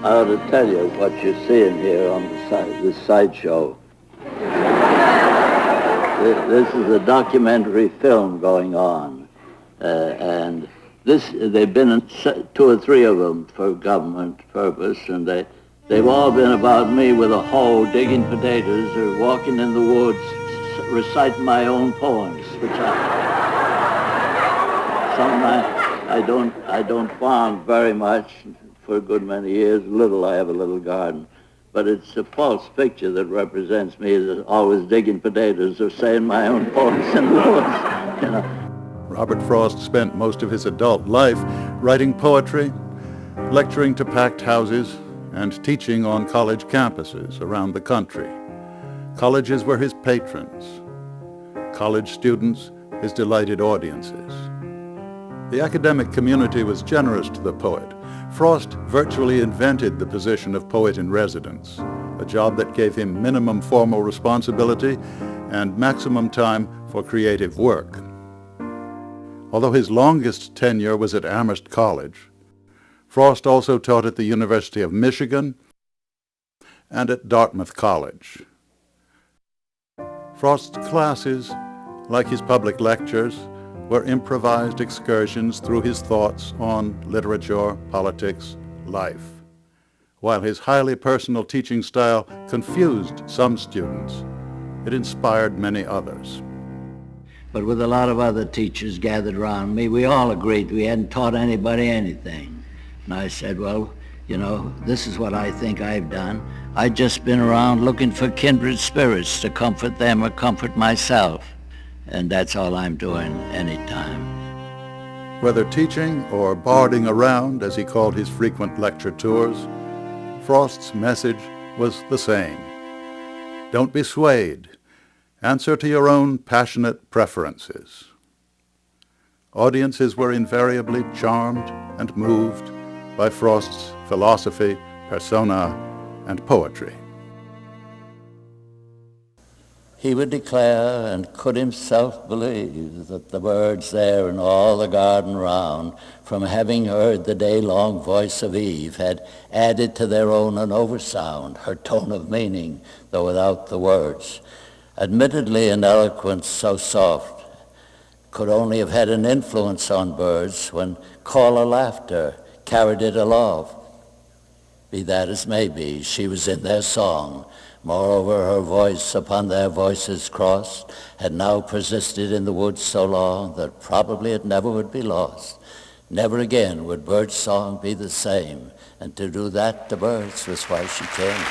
I ought to tell you what you're seeing here on the side, this sideshow. This is a documentary film going on, and they've been in 2 or 3 of them for government purpose, and they've all been about me with a hoe digging potatoes or walking in the woods reciting my own poems, which I don't farm very much for a good many years. I have a little garden. But it's a false picture that represents me as always digging potatoes or saying my own poems in the woods, you know. Robert Frost spent most of his adult life writing poetry, lecturing to packed houses, and teaching on college campuses around the country. Colleges were his patrons, college students his delighted audiences. The academic community was generous to the poet. Frost virtually invented the position of poet-in-residence, a job that gave him minimum formal responsibility and maximum time for creative work. Although his longest tenure was at Amherst College, Frost also taught at the University of Michigan and at Dartmouth College. Frost's classes, like his public lectures, were improvised excursions through his thoughts on literature, politics, life. While his highly personal teaching style confused some students, it inspired many others. But with a lot of other teachers gathered around me, we all agreed we hadn't taught anybody anything. And I said, well, you know, this is what I think I've done. I've just been around looking for kindred spirits to comfort them or comfort myself. And that's all I'm doing anytime. Whether teaching or barding around, as he called his frequent lecture tours, Frost's message was the same. Don't be swayed. Answer to your own passionate preferences. Audiences were invariably charmed and moved by Frost's philosophy, persona, and poetry. He would declare and could himself believe that the birds there in all the garden round, from having heard the day-long voice of Eve, had added to their own an oversound, her tone of meaning, though without the words. Admittedly an eloquence so soft could only have had an influence on birds when call of laughter carried it aloft. Be that as may be, she was in their song. Moreover, her voice upon their voices crossed had now persisted in the woods so long that probably it never would be lost. Never again would bird song be the same, and to do that to birds was why she came.